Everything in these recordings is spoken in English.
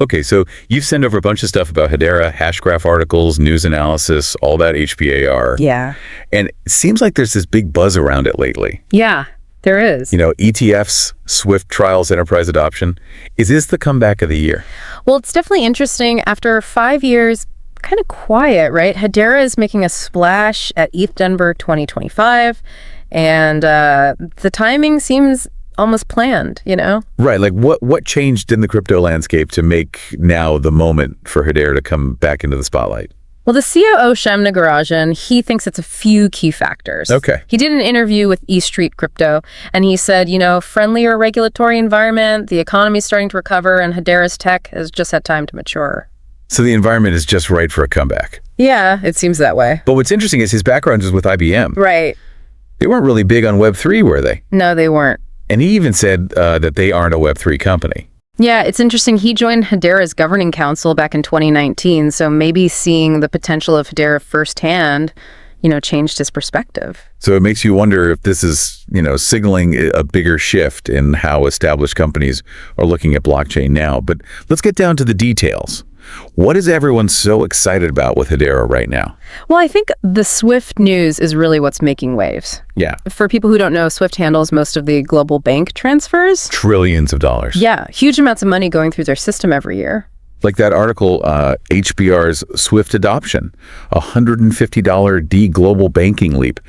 Okay, so you've sent over a bunch of stuff about Hedera, Hashgraph articles, news analysis, all that HBAR. Yeah. And it seems like there's this big buzz around it lately. Yeah, there is. ETFs, Swift trials, enterprise adoption. Is this the comeback of the year? Well, it's definitely interesting. After 5 years, kind of quiet, right? Hedera is making a splash at ETH Denver 2025, and the timing seems almost planned, Right, like what changed in the crypto landscape to make now the moment for Hedera to come back into the spotlight? Well, the COO, Shem Nagarajan, he thinks it's a few key factors. Okay. He did an interview with E Street Crypto, and he said, friendlier regulatory environment, the economy's starting to recover, and Hedera's tech has just had time to mature. So the environment is just right for a comeback. Yeah, it seems that way. But what's interesting is his background is with IBM. Right. They weren't really big on Web3, were they? No, they weren't. And he even said that they aren't a Web3 company. Yeah, it's interesting. He joined Hedera's governing council back in 2019, so maybe seeing the potential of Hedera firsthand, changed his perspective. So it makes you wonder if this is, signaling a bigger shift in how established companies are looking at blockchain now. But let's get down to the details. What is everyone so excited about with Hedera right now? Well, I think the Swift news is really what's making waves. Yeah. For people who don't know, Swift handles most of the global bank transfers. Trillions of dollars. Yeah, huge amounts of money going through their system every year. Like that article, HBR's Swift adoption, $150 global banking leap,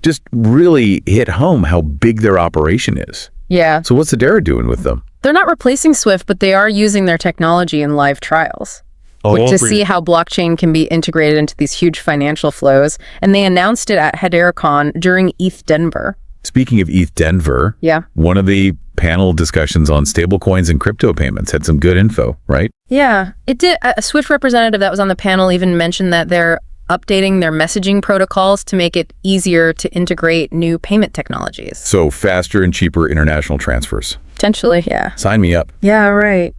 just really hit home how big their operation is. Yeah. So what's Hedera doing with them? They're not replacing Swift, but they are using their technology in live trials. To see how blockchain can be integrated into these huge financial flows. And they announced it at HederaCon during ETH Denver. Speaking of ETH Denver, yeah, one of the panel discussions on stablecoins and crypto payments had some good info, right? Yeah, it did. A Swift representative that was on the panel even mentioned that they're updating their messaging protocols to make it easier to integrate new payment technologies. So faster and cheaper international transfers. Potentially, yeah. Sign me up. Yeah, right.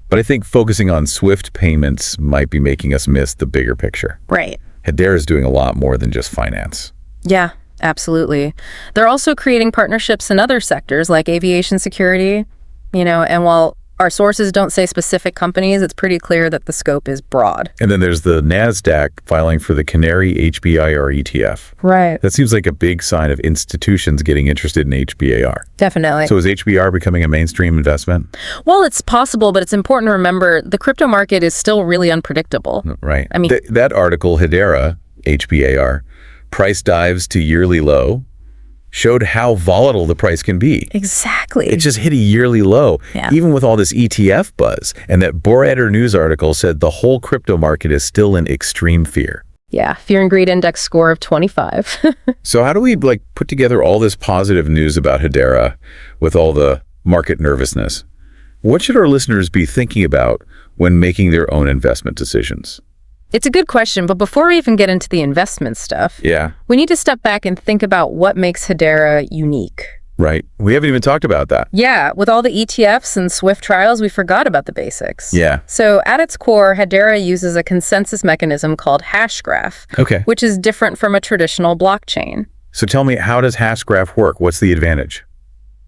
But I think focusing on Swift payments might be making us miss the bigger picture. Right. Hedera is doing a lot more than just finance. Yeah, absolutely. They're also creating partnerships in other sectors like aviation security, and while our sources don't say specific companies, it's pretty clear that the scope is broad. And then there's the NASDAQ filing for the Canary HBIR ETF. Right. That seems like a big sign of institutions getting interested in HBAR. Definitely. So is HBR becoming a mainstream investment? Well, it's possible, but it's important to remember the crypto market is still really unpredictable. Right. I mean, that article, Hedera, HBAR, price dives to yearly low, showed how volatile the price can be. Exactly. It just hit a yearly low, even with all this ETF buzz. And that Borader news article said the whole crypto market is still in extreme fear. Yeah, fear and greed index score of 25. So how do we put together all this positive news about Hedera with all the market nervousness? What should our listeners be thinking about when making their own investment decisions? It's a good question, but before we even get into the investment stuff, we need to step back and think about what makes Hedera unique. Right. We haven't even talked about that. Yeah, with all the ETFs and Swift trials, we forgot about the basics. Yeah. So at its core, Hedera uses a consensus mechanism called Hashgraph, which is different from a traditional blockchain. So tell me, how does Hashgraph work? What's the advantage?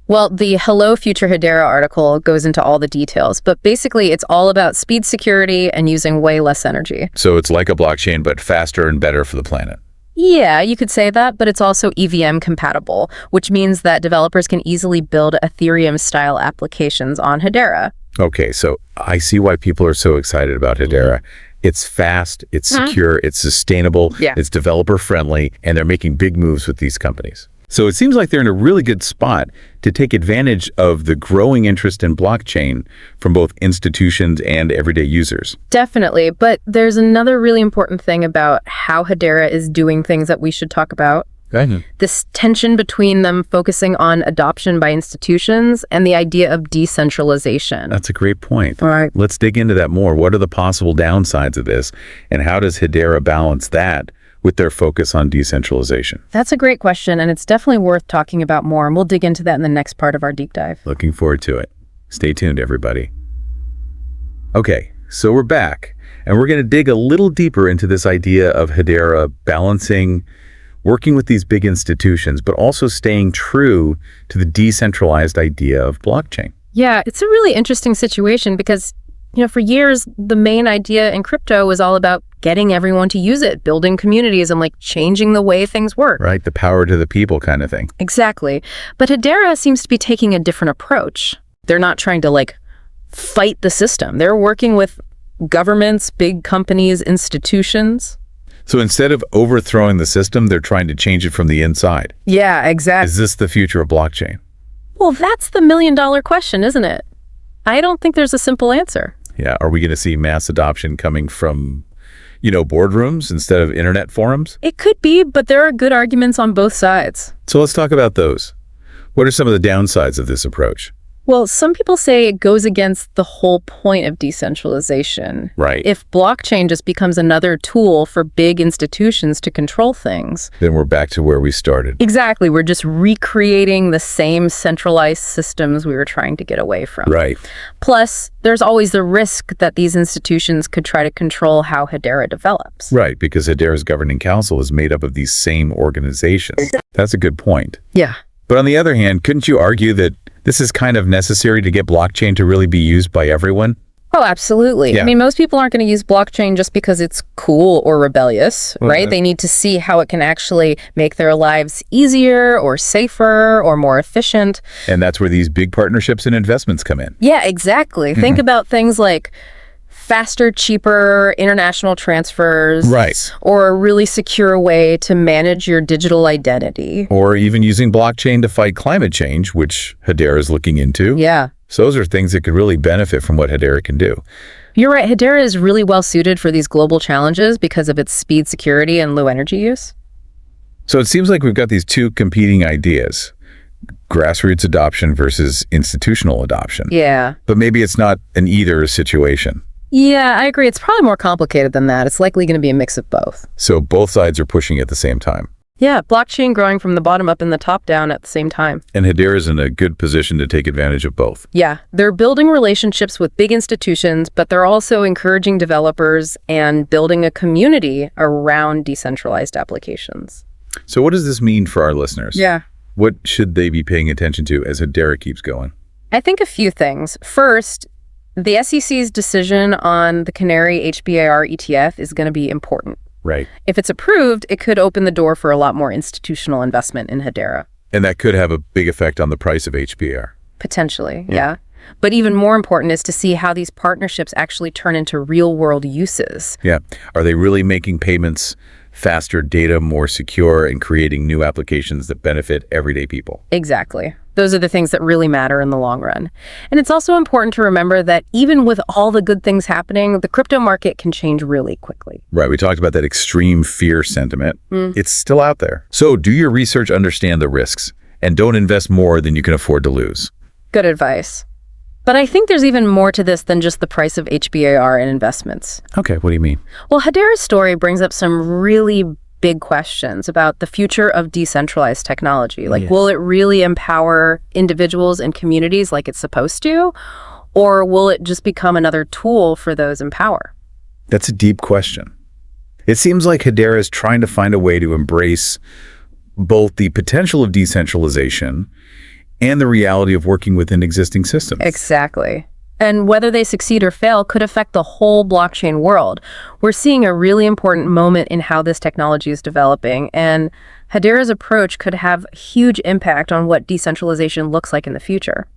Well, the Hello Future Hedera article goes into all the details, but basically it's all about speed security and using way less energy. So it's like a blockchain, but faster and better for the planet. Yeah, you could say that, but it's also EVM compatible, which means that developers can easily build Ethereum-style applications on Hedera. Okay, so I see why people are so excited about Hedera. It's fast, it's secure, it's sustainable, it's developer-friendly, and they're making big moves with these companies. So it seems like they're in a really good spot to take advantage of the growing interest in blockchain from both institutions and everyday users. Definitely, but there's another really important thing about how Hedera is doing things that we should talk about. This tension between them focusing on adoption by institutions and the idea of decentralization. That's a great point. All right. Let's dig into that more. What are the possible downsides of this, and how does Hedera balance that with their focus on decentralization? That's a great question, and it's definitely worth talking about more, and we'll dig into that in the next part of our deep dive. Looking forward to it. Stay tuned, everybody. Okay, so we're back, and we're going to dig a little deeper into this idea of Hedera balancing working with these big institutions, but also staying true to the decentralized idea of blockchain. Yeah, it's a really interesting situation because For years, the main idea in crypto was all about getting everyone to use it, building communities, and changing the way things work. Right, the power to the people kind of thing. Exactly. But Hedera seems to be taking a different approach. They're not trying to fight the system. They're working with governments, big companies, institutions. So instead of overthrowing the system, they're trying to change it from the inside. Yeah, exactly. Is this the future of blockchain? Well, that's the million-dollar question, isn't it? I don't think there's a simple answer. Yeah, are we going to see mass adoption coming from, boardrooms instead of internet forums? It could be, but there are good arguments on both sides. So let's talk about those. What are some of the downsides of this approach? Well, some people say it goes against the whole point of decentralization. Right. If blockchain just becomes another tool for big institutions to control things. Then we're back to where we started. Exactly. We're just recreating the same centralized systems we were trying to get away from. Right. Plus, there's always the risk that these institutions could try to control how Hedera develops. Right, because Hedera's governing council is made up of these same organizations. That's a good point. Yeah. But on the other hand, couldn't you argue that this is kind of necessary to get blockchain to really be used by everyone? Oh, absolutely. Yeah. Most people aren't going to use blockchain just because it's cool or rebellious, right? They need to see how it can actually make their lives easier or safer or more efficient. And that's where these big partnerships and investments come in. Yeah, exactly. Think about things like faster, cheaper international transfers. Right. Or a really secure way to manage your digital identity. Or even using blockchain to fight climate change, which Hedera is looking into. Yeah. So those are things that could really benefit from what Hedera can do. You're right. Hedera is really well suited for these global challenges because of its speed, security, and low energy use. So it seems like we've got these two competing ideas. Grassroots adoption versus institutional adoption. Yeah. But maybe it's not an either situation. Yeah, I agree. It's probably more complicated than that. It's likely going to be a mix of both. So both sides are pushing at the same time. Yeah, blockchain growing from the bottom up and the top down at the same time. And Hedera's in a good position to take advantage of both. Yeah, they're building relationships with big institutions, but they're also encouraging developers and building a community around decentralized applications. So what does this mean for our listeners? Yeah. What should they be paying attention to as Hedera keeps going? I think a few things. First, the SEC's decision on the Canary HBAR ETF is going to be important. Right. If it's approved, it could open the door for a lot more institutional investment in Hedera. And that could have a big effect on the price of HBAR. Potentially, yeah. But even more important is to see how these partnerships actually turn into real-world uses. Yeah. Are they really making payments faster, data more secure, and creating new applications that benefit everyday people? Exactly. Those are the things that really matter in the long run. And it's also important to remember that even with all the good things happening, the crypto market can change really quickly. Right. We talked about that extreme fear sentiment. It's still out there. So do your research, understand the risks, and don't invest more than you can afford to lose. Good advice. But I think there's even more to this than just the price of HBAR and investments. Okay, what do you mean? Well, Hedera's story brings up some really big questions about the future of decentralized technology. Will it really empower individuals and communities like it's supposed to? Or will it just become another tool for those in power? That's a deep question. It seems like Hedera is trying to find a way to embrace both the potential of decentralization and the reality of working within existing systems. Exactly. And whether they succeed or fail could affect the whole blockchain world. We're seeing a really important moment in how this technology is developing, and Hedera's approach could have a huge impact on what decentralization looks like in the future.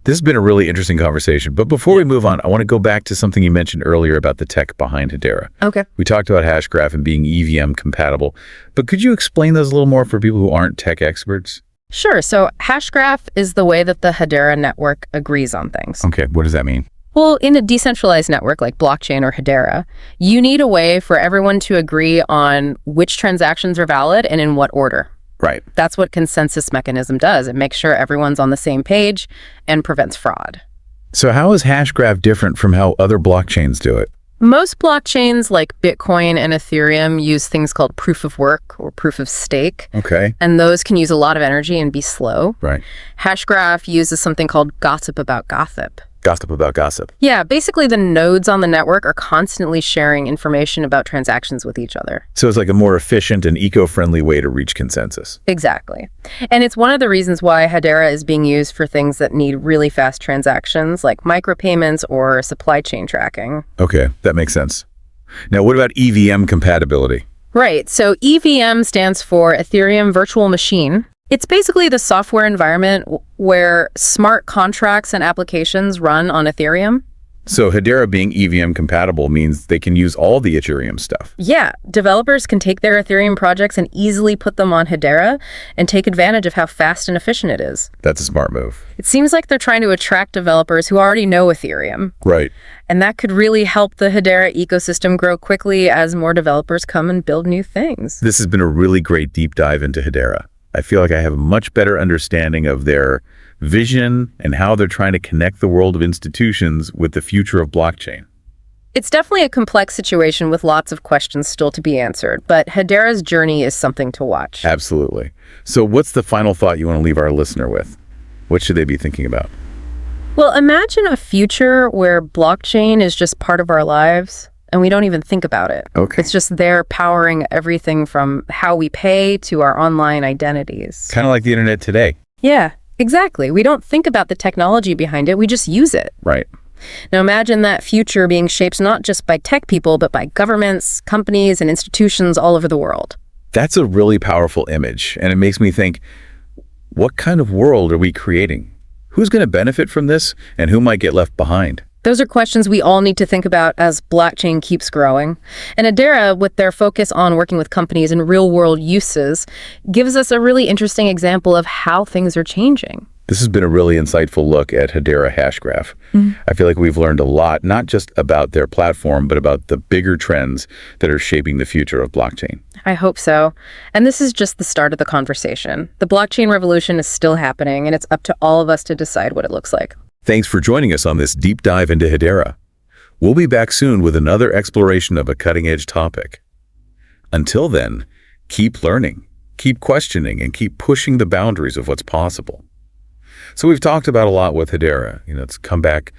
This has been a really interesting conversation, but before we move on, I want to go back to something you mentioned earlier about the tech behind Hedera. Okay. We talked about Hashgraph and being EVM compatible, but could you explain those a little more for people who aren't tech experts? Sure. So Hashgraph is the way that the Hedera network agrees on things. Okay. What does that mean? Well, in a decentralized network like blockchain or Hedera, you need a way for everyone to agree on which transactions are valid and in what order. Right. That's what consensus mechanism does. It makes sure everyone's on the same page and prevents fraud. So how is Hashgraph different from how other blockchains do it? Most blockchains like Bitcoin and Ethereum use things called proof of work or proof of stake. Okay. And those can use a lot of energy and be slow. Right. Hashgraph uses something called gossip about gossip. Gossip about gossip. Yeah, basically the nodes on the network are constantly sharing information about transactions with each other. So it's like a more efficient and eco-friendly way to reach consensus. Exactly. And it's one of the reasons why Hedera is being used for things that need really fast transactions, like micropayments or supply chain tracking. Okay, that makes sense. Now, what about EVM compatibility? Right. So EVM stands for Ethereum Virtual Machine. It's basically the software environment where smart contracts and applications run on Ethereum. So Hedera being EVM compatible means they can use all the Ethereum stuff. Yeah, developers can take their Ethereum projects and easily put them on Hedera and take advantage of how fast and efficient it is. That's a smart move. It seems like they're trying to attract developers who already know Ethereum. Right. And that could really help the Hedera ecosystem grow quickly as more developers come and build new things. This has been a really great deep dive into Hedera. I feel like I have a much better understanding of their vision and how they're trying to connect the world of institutions with the future of blockchain. It's definitely a complex situation with lots of questions still to be answered, but Hedera's journey is something to watch. Absolutely. So what's the final thought you want to leave our listener with? What should they be thinking about? Well, imagine a future where blockchain is just part of our lives and we don't even think about it. Okay. It's just there powering everything from how we pay to our online identities. Kind of like the internet today. Yeah, exactly. We don't think about the technology behind it. We just use it. Right. Now imagine that future being shaped not just by tech people, but by governments, companies, and institutions all over the world. That's a really powerful image. And it makes me think, what kind of world are we creating? Who's going to benefit from this and who might get left behind? Those are questions we all need to think about as blockchain keeps growing. And Hedera, with their focus on working with companies in real-world uses, gives us a really interesting example of how things are changing. This has been a really insightful look at Hedera Hashgraph. I feel like we've learned a lot, not just about their platform, but about the bigger trends that are shaping the future of blockchain. I hope so. And this is just the start of the conversation. The blockchain revolution is still happening, and it's up to all of us to decide what it looks like. Thanks for joining us on this deep dive into Hedera. We'll be back soon with another exploration of a cutting-edge topic. Until then, keep learning, keep questioning, and keep pushing the boundaries of what's possible. So we've talked about a lot with Hedera. It's Comeback,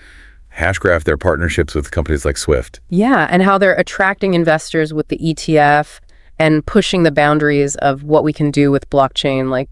Hashgraph, their partnerships with companies like Swift. Yeah, and how they're attracting investors with the ETF and pushing the boundaries of what we can do with blockchain, like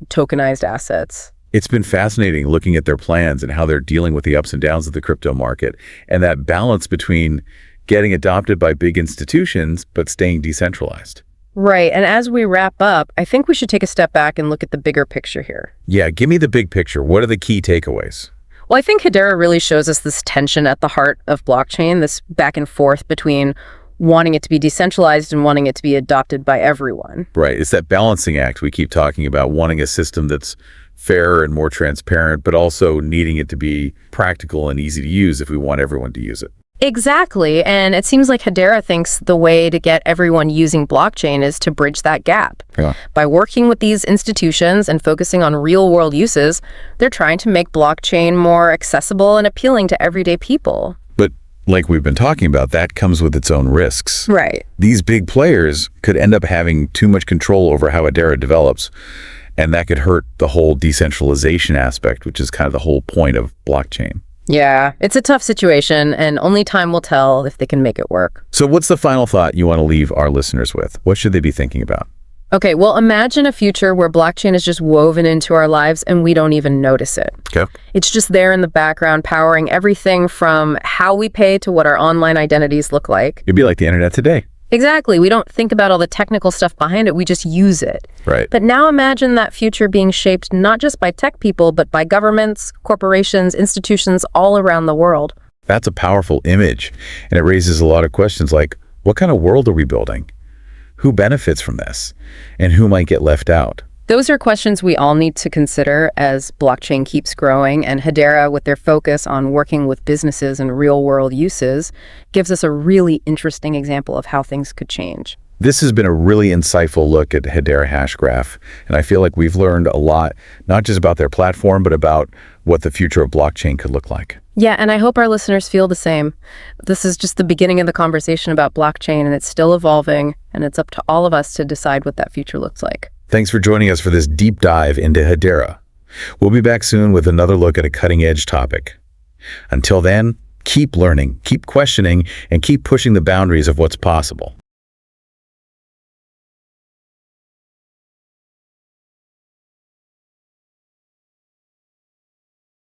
tokenized assets. It's been fascinating looking at their plans and how they're dealing with the ups and downs of the crypto market and that balance between getting adopted by big institutions but staying decentralized. Right. And as we wrap up, I think we should take a step back and look at the bigger picture here. Yeah, give me the big picture. What are the key takeaways? Well, I think Hedera really shows us this tension at the heart of blockchain, this back and forth between wanting it to be decentralized and wanting it to be adopted by everyone. Right. It's that balancing act we keep talking about, wanting a system that's fairer and more transparent, but also needing it to be practical and easy to use if we want everyone to use it. Exactly. And it seems like Hedera thinks the way to get everyone using blockchain is to bridge that gap. Yeah. By working with these institutions and focusing on real-world uses, they're trying to make blockchain more accessible and appealing to everyday people. But like we've been talking about, that comes with its own risks. Right. These big players could end up having too much control over how Hedera develops, and that could hurt the whole decentralization aspect, which is kind of the whole point of blockchain. Yeah, it's a tough situation, and only time will tell if they can make it work. So what's the final thought you want to leave our listeners with? What should they be thinking about? Okay, well, imagine a future where blockchain is just woven into our lives and we don't even notice it. Okay. It's just there in the background, powering everything from how we pay to what our online identities look like. It'd be like the internet today. Exactly. We don't think about all the technical stuff behind it. We just use it. Right. But now imagine that future being shaped not just by tech people, but by governments, corporations, institutions all around the world. That's a powerful image. And it raises a lot of questions like, what kind of world are we building? Who benefits from this? And who might get left out? Those are questions we all need to consider as blockchain keeps growing, and Hedera, with their focus on working with businesses and real-world uses, gives us a really interesting example of how things could change. This has been a really insightful look at Hedera Hashgraph, and I feel like we've learned a lot, not just about their platform, but about what the future of blockchain could look like. Yeah, and I hope our listeners feel the same. This is just the beginning of the conversation about blockchain, and it's still evolving, and it's up to all of us to decide what that future looks like. Thanks for joining us for this deep dive into Hedera. We'll be back soon with another look at a cutting-edge topic. Until then, keep learning, keep questioning, and keep pushing the boundaries of what's possible.